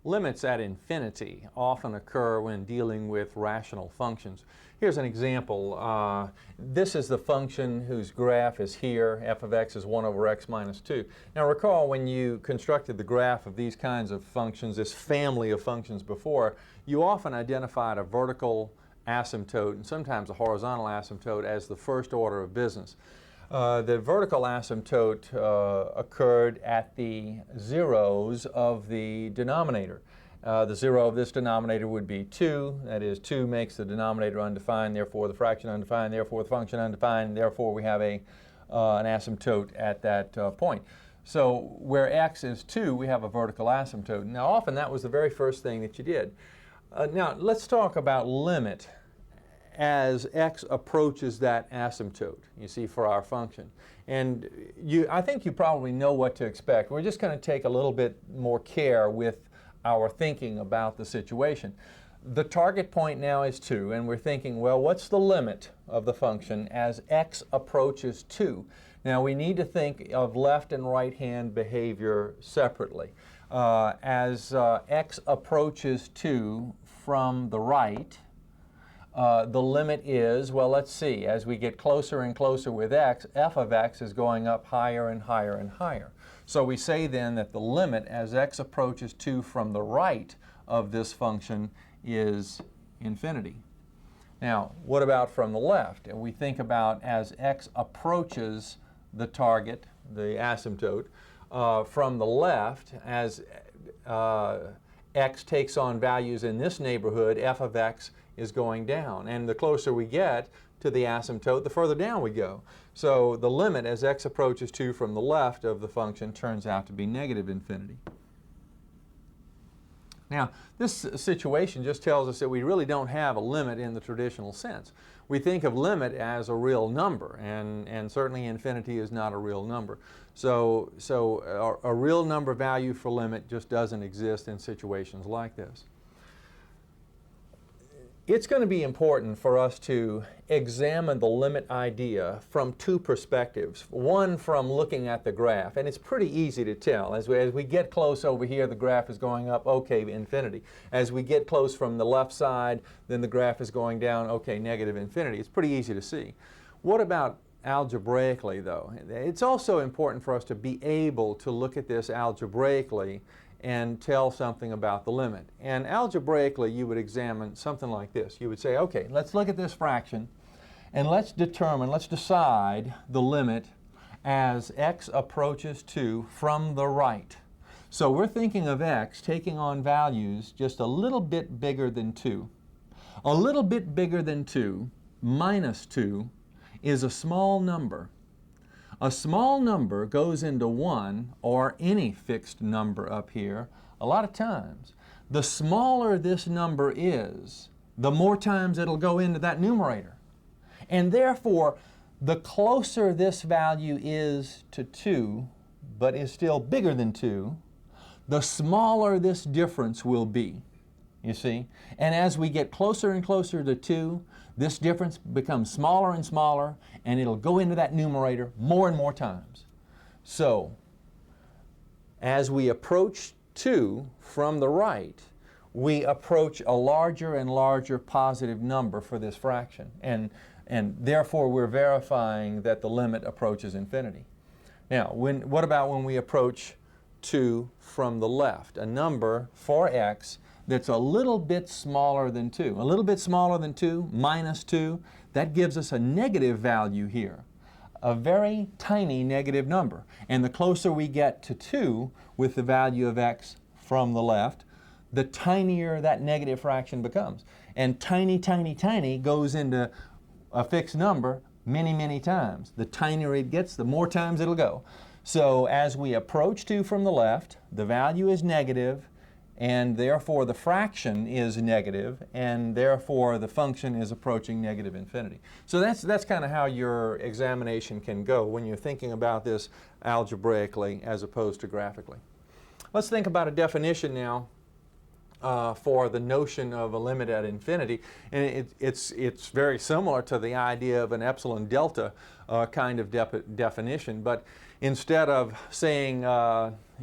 Limits at infinity often occur when dealing with rational functions. Here's an example. This is the function whose graph is here. F of x is 1 over x minus 2. Now recall when you constructed the graph of these kinds of functions, this family of functions before, you often identified a vertical asymptote and sometimes a horizontal asymptote as the first order of business. The vertical asymptote occurred at the zeros of the denominator. The zero of this denominator would be 2. That is, 2 makes the denominator undefined, therefore the fraction undefined, therefore the function undefined, therefore we have an asymptote at that point. So where x is 2, we have a vertical asymptote. Now often that was the very first thing that you did. Now let's talk about limit as x approaches that asymptote, you see, for our function. And I think you probably know what to expect. We're just going to take a little bit more care with our thinking about the situation. The target point now is 2, and we're thinking, well, what's the limit of the function as x approaches 2? Now we need to think of left and right hand behavior separately. As x approaches 2 from the right, the limit is, well, let's see, as we get closer and closer with x, f of x is going up higher and higher and higher. So we say then that the limit as x approaches 2 from the right of this function is infinity. Now, what about from the left? And we think about as x approaches the target, the asymptote, from the left, as x takes on values in this neighborhood, f of x is going down. And the closer we get to the asymptote, the further down we go. So the limit as x approaches 2 from the left of the function turns out to be negative infinity. Now, this situation just tells us that we really don't have a limit in the traditional sense. We think of limit as a real number, and certainly infinity is not a real number. So a real number value for limit just doesn't exist in situations like this. It's going to be important for us to examine the limit idea from two perspectives. One, from looking at the graph, and it's pretty easy to tell. As we get close over here, the graph is going up, okay, infinity. As we get close from the left side, then the graph is going down, okay, negative infinity. It's pretty easy to see. What about algebraically, though? It's also important for us to be able to look at this algebraically and tell something about the limit. And algebraically, you would examine something like this. You would say, okay, let's look at this fraction, and let's decide the limit as x approaches 2 from the right. So we're thinking of x taking on values just a little bit bigger than 2. A little bit bigger than 2 minus 2 is a small number. A small number goes into 1, or any fixed number up here, a lot of times. The smaller this number is, the more times it'll go into that numerator. And therefore, the closer this value is to 2, but is still bigger than 2, the smaller this difference will be, you see. And as we get closer and closer to 2, this difference becomes smaller and smaller, and it'll go into that numerator more and more times. So, as we approach 2 from the right, we approach a larger and larger positive number for this fraction. And therefore, we're verifying that the limit approaches infinity. Now, what about when we approach 2 from the left? A number for x that's a little bit smaller than 2. A little bit smaller than 2, minus 2, that gives us a negative value here. A very tiny negative number. And the closer we get to 2 with the value of x from the left, the tinier that negative fraction becomes. And tiny, tiny, tiny goes into a fixed number many, many times. The tinier it gets, the more times it'll go. So as we approach 2 from the left, the value is negative, and therefore the fraction is negative, and therefore the function is approaching negative infinity. So that's kind of how your examination can go when you're thinking about this algebraically as opposed to graphically. Let's think about a definition now for the notion of a limit at infinity. And it's very similar to the idea of an epsilon delta kind of definition, but instead of saying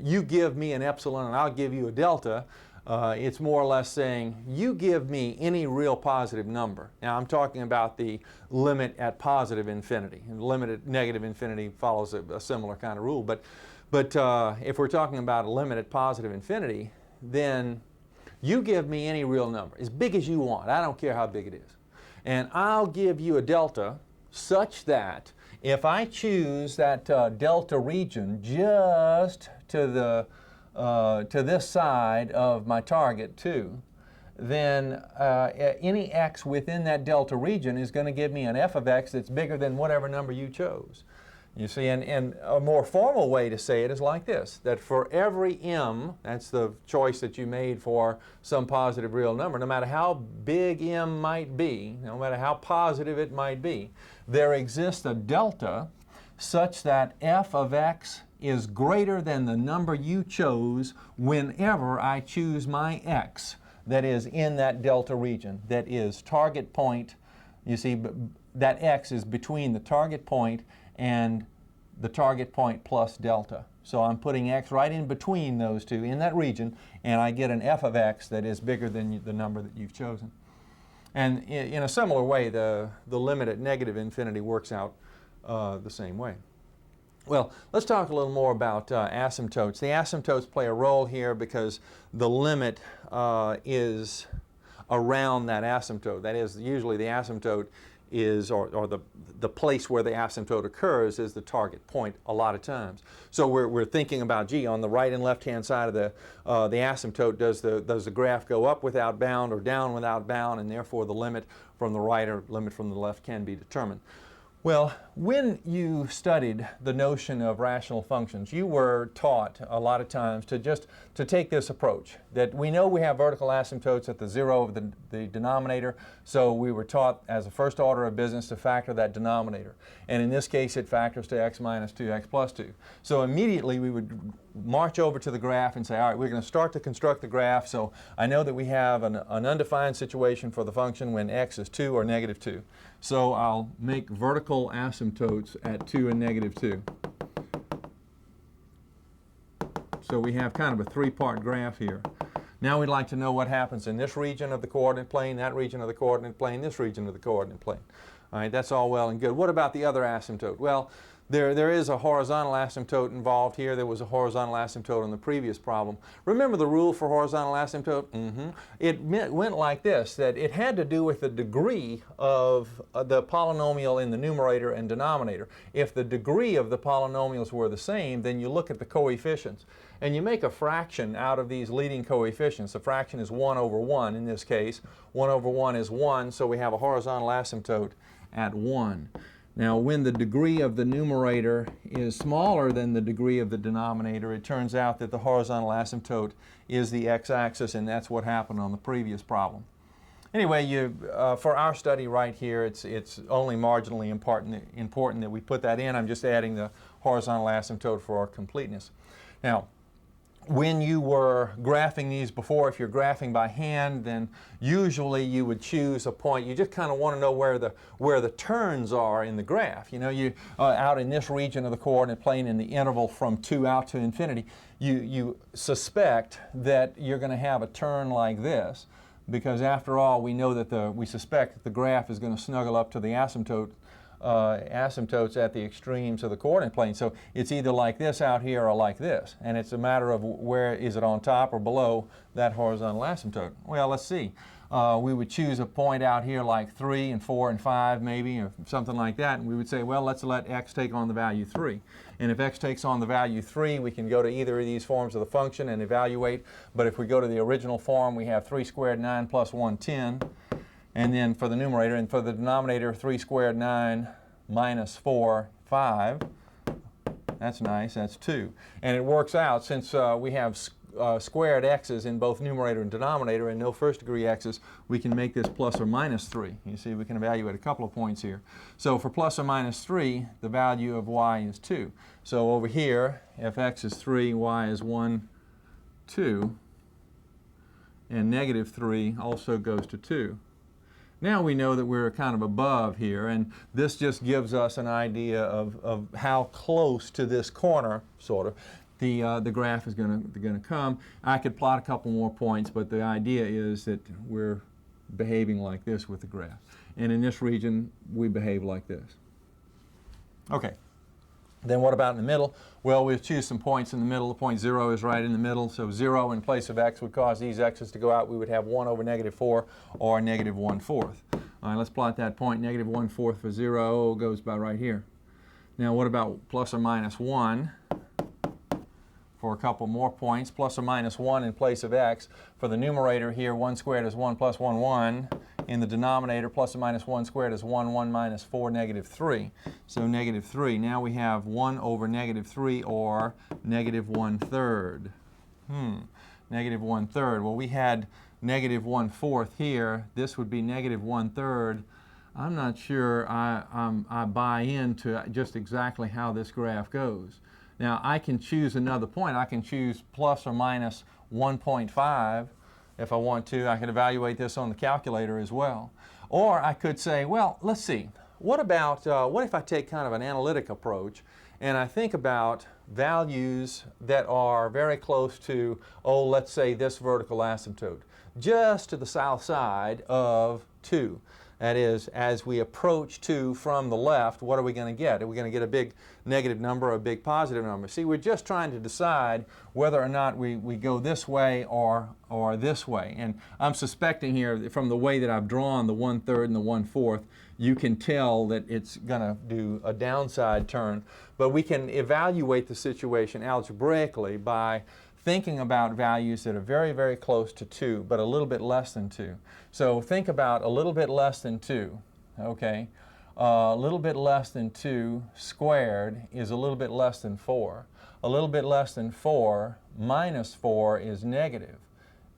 you give me an epsilon and I'll give you a delta, It's more or less saying, you give me any real positive number. Now I'm talking about the limit at positive infinity. And the limit at negative infinity follows a similar kind of rule. But if we're talking about a limit at positive infinity, then you give me any real number, as big as you want. I don't care how big it is. And I'll give you a delta such that if I choose that delta region just to this side of my target 2, then any x within that delta region is going to give me an f of x that's bigger than whatever number you chose. You see, and a more formal way to say it is like this, that for every m, that's the choice that you made for some positive real number, no matter how big m might be, no matter how positive it might be, there exists a delta such that f of x is greater than the number you chose whenever I choose my x that is in that delta region, that is target point. You see, that x is between the target point and the target point plus delta. So I'm putting x right in between those two in that region, and I get an f of x that is bigger than the number that you've chosen. And in a similar way, the limit at negative infinity works out the same way. Well, let's talk a little more about asymptotes. The asymptotes play a role here because the limit is around that asymptote. That is, usually the asymptote is, or the place where the asymptote occurs is the target point a lot of times. So we're thinking about, gee, on the right and left-hand side of the asymptote, does the graph go up without bound or down without bound, and therefore the limit from the right or limit from the left can be determined. Well, when you studied the notion of rational functions, you were taught a lot of times to take this approach, that we know we have vertical asymptotes at the zero of the denominator, so we were taught as a first order of business to factor that denominator. And in this case, it factors to x minus 2, x plus 2. So immediately we would march over to the graph and say, all right, we're going to start to construct the graph. So I know that we have an undefined situation for the function when x is 2 or negative 2. So I'll make vertical asymptotes at 2 and negative 2. So we have kind of a three-part graph here. Now we'd like to know what happens in this region of the coordinate plane, that region of the coordinate plane, this region of the coordinate plane. All right, that's all well and good. What about the other asymptote? Well, there is a horizontal asymptote involved here. There was a horizontal asymptote in the previous problem. Remember the rule for horizontal asymptote? It went like this, that it had to do with the degree of the polynomial in the numerator and denominator. If the degree of the polynomials were the same, then you look at the coefficients. And you make a fraction out of these leading coefficients. The fraction is 1 over 1 in this case. 1 over 1 is 1, so we have a horizontal asymptote at 1. Now, when the degree of the numerator is smaller than the degree of the denominator, it turns out that the horizontal asymptote is the x-axis, and that's what happened on the previous problem. Anyway, for our study right here, it's only marginally important that we put that in. I'm just adding the horizontal asymptote for our completeness. Now, when you were graphing these before, if you're graphing by hand, then usually you would choose a point. You just kind of want to know where the turns are in the graph. You know, you out in this region of the coordinate plane in the interval from 2 out to infinity, you suspect that you're going to have a turn like this, because after all, we know that we suspect that the graph is going to snuggle up to the asymptotes at the extremes of the coordinate plane. So it's either like this out here or like this. And it's a matter of where is it on top or below that horizontal asymptote. Well, let's see. We would choose a point out here like 3 and 4 and 5 maybe, or something like that. And we would say, well, let's let x take on the value 3. And if x takes on the value 3, we can go to either of these forms of the function and evaluate. But if we go to the original form, we have 3 squared 9 plus 1, 10. And then for the numerator, and for the denominator, 3 squared 9 minus 4, 5. That's nice, that's 2. And it works out, since we have squared x's in both numerator and denominator and no first degree x's, we can make this plus or minus 3. You see, we can evaluate a couple of points here. So for plus or minus 3, the value of y is 2. So over here, if x is 3, y is 1, 2. And negative 3 also goes to 2. Now we know that we're kind of above here, and this just gives us an idea of how close to this corner, sort of. the graph is going to come. I could plot a couple more points, but the idea is that we're behaving like this with the graph. And in this region, we behave like this. Okay. Then what about in the middle? Well, we'll choose some points in the middle. The point 0 is right in the middle. So 0 in place of x would cause these x's to go out. We would have 1 over -4 or -1/4. All right, let's plot that point. -1/4 for 0 goes about right here. Now what about plus or minus 1? For a couple more points, plus or minus 1 in place of x. For the numerator here, 1 squared is 1 plus 1, 1. In the denominator, plus or minus 1 squared is 1, 1 minus 4, -3. So -3. Now we have 1 over -3 or -1/3. -1/3. Well, we had -1/4 here. This would be -1/3. I'm not sure I buy into just exactly how this graph goes. Now, I can choose another point. I can choose plus or minus 1.5 if I want to. I can evaluate this on the calculator as well. Or I could say, well, let's see. What about, what if I take kind of an analytic approach and I think about values that are very close to, oh, let's say this vertical asymptote, just to the south side of 2. That is, as we approach 2 from the left, what are we going to get? Are we going to get a big negative number or a big positive number? See, we're just trying to decide whether or not we go this way or this way. And I'm suspecting here, from the way that I've drawn the 1/3 and the 1/4, you can tell that it's going to do a downside turn. But we can evaluate the situation algebraically by thinking about values that are very, very close to 2, but a little bit less than 2. So think about a little bit less than 2, okay? A little bit less than 2 squared is a little bit less than 4. A little bit less than 4 minus 4 is negative,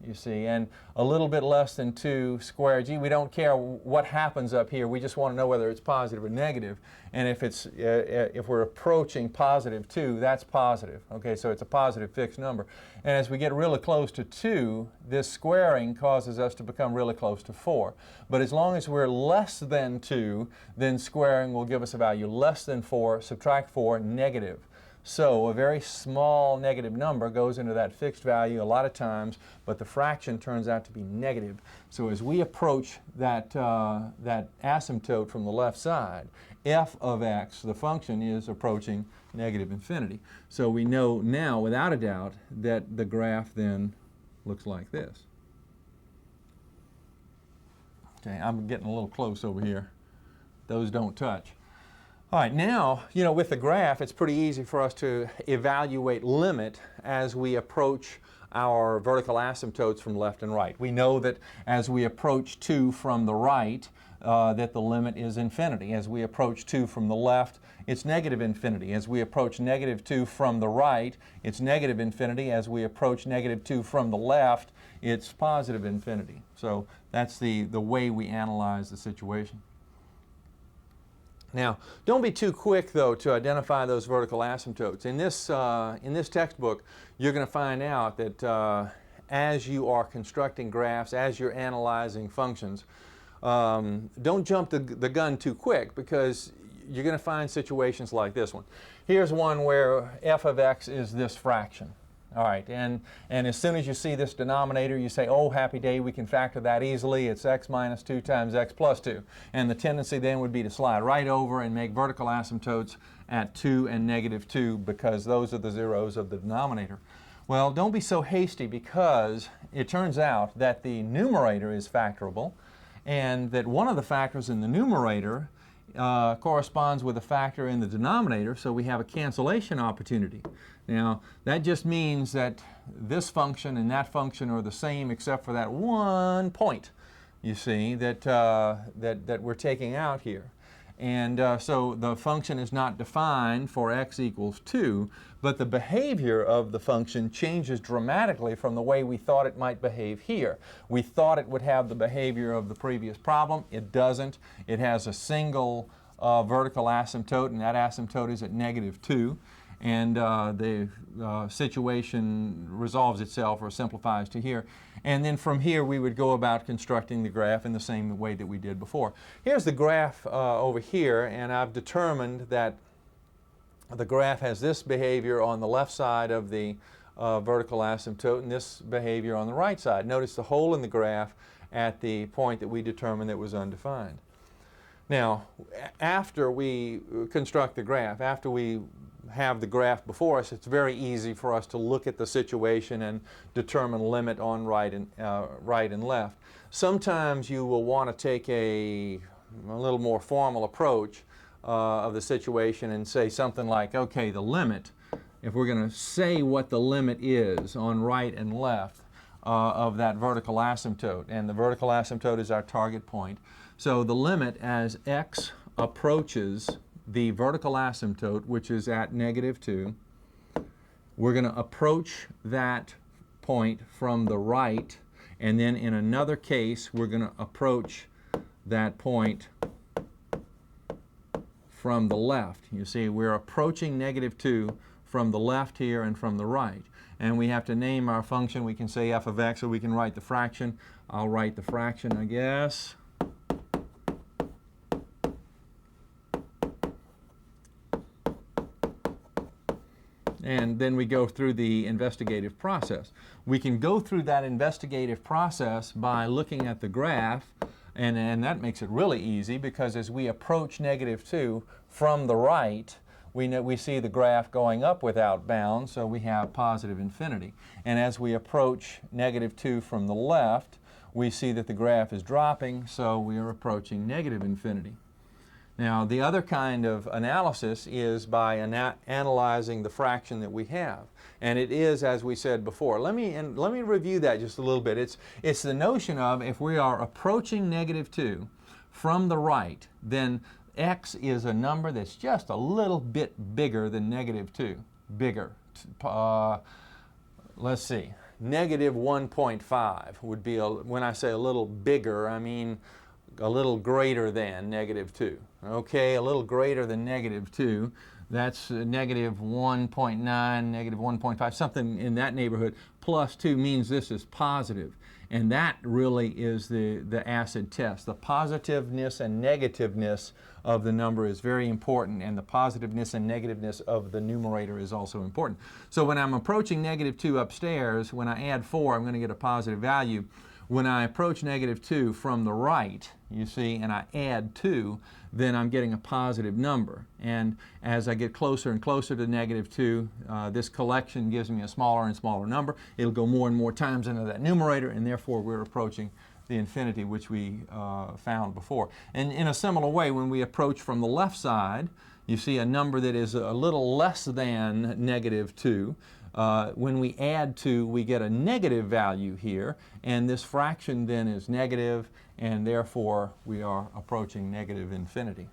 you see. And a little bit less than 2 squared, gee, we don't care what happens up here. We just want to know whether it's positive or negative. And if we're approaching positive 2, that's positive. Okay, so it's a positive fixed number. And as we get really close to 2, this squaring causes us to become really close to 4. But as long as we're less than 2, then squaring will give us a value less than 4, subtract 4, negative. So a very small negative number goes into that fixed value a lot of times, but the fraction turns out to be negative. So as we approach that asymptote from the left side, f of x, the function, is approaching negative infinity. So we know now, without a doubt, that the graph then looks like this. Okay, I'm getting a little close over here. Those don't touch. All right, now, with the graph, it's pretty easy for us to evaluate limit as we approach our vertical asymptotes from left and right. We know that as we approach 2 from the right, that the limit is infinity. As we approach 2 from the left, it's negative infinity. As we approach -2 from the right, it's negative infinity. As we approach -2 from the left, it's positive infinity. So that's the way we analyze the situation. Now, don't be too quick, though, to identify those vertical asymptotes. In this textbook, you're going to find out that as you are constructing graphs, as you're analyzing functions, don't jump the gun too quick, because you're going to find situations like this one. Here's one where f of x is this fraction. All right, and as soon as you see this denominator, you say, oh, happy day, we can factor that easily. It's x minus 2 times x plus 2. And the tendency then would be to slide right over and make vertical asymptotes at 2 and -2, because those are the zeros of the denominator. Well, don't be so hasty, because it turns out that the numerator is factorable, and that one of the factors in the numerator corresponds with a factor in the denominator, so we have a cancellation opportunity. Now, that just means that this function and that function are the same, except for that one point, you see, that we're taking out here. And so the function is not defined for x equals 2, but the behavior of the function changes dramatically from the way we thought it might behave here. We thought it would have the behavior of the previous problem. It doesn't. It has a single vertical asymptote, and that asymptote is at -2. And the situation resolves itself or simplifies to here. And then from here we would go about constructing the graph in the same way that we did before. Here's the graph over here, and I've determined that the graph has this behavior on the left side of the vertical asymptote and this behavior on the right side. Notice the hole in the graph at the point that we determined that was undefined. Now, after we construct the graph, after we have the graph before us, it's very easy for us to look at the situation and determine limit on right and left. Sometimes you will want to take a little more formal approach of the situation and say something like, okay, the limit, if we're going to say what the limit is on right and left of that vertical asymptote, and the vertical asymptote is our target point. So the limit as x approaches the vertical asymptote, which is at -2, we're going to approach that point from the right, and then in another case we're going to approach that point from the left. You see, we're approaching -2 from the left here and from the right. And we have to name our function. We can say f of x, or we can write the fraction. I'll write the fraction, I guess. And then we go through the investigative process. We can go through that investigative process by looking at the graph, and that makes it really easy, because as we approach -2 from the right, we see the graph going up without bounds, so we have positive infinity. And as we approach -2 from the left, we see that the graph is dropping, so we are approaching negative infinity. Now, the other kind of analysis is by analyzing the fraction that we have. And it is, as we said before. Let me review that just a little bit. It's the notion of, if we are approaching -2 from the right, then x is a number that's just a little bit bigger than -2. Bigger. Let's see. -1.5 would be, when I say a little bigger, I mean a little greater than -2. Okay, a little greater than -2. That's -1.9, -1.5, something in that neighborhood. Plus 2 means this is positive. And that really is the acid test. The positiveness and negativeness of the number is very important, and the positiveness and negativeness of the numerator is also important. So when I'm approaching -2 upstairs, when I add 4, I'm going to get a positive value. When I approach -2 from the right, you see, and I add 2, then I'm getting a positive number. And as I get closer and closer to -2, this collection gives me a smaller and smaller number. It'll go more and more times into that numerator, and therefore we're approaching the infinity which we found before. And in a similar way, when we approach from the left side, you see a number that is a little less than -2. When we add 2, we get a negative value here, and this fraction then is negative, and therefore we are approaching negative infinity.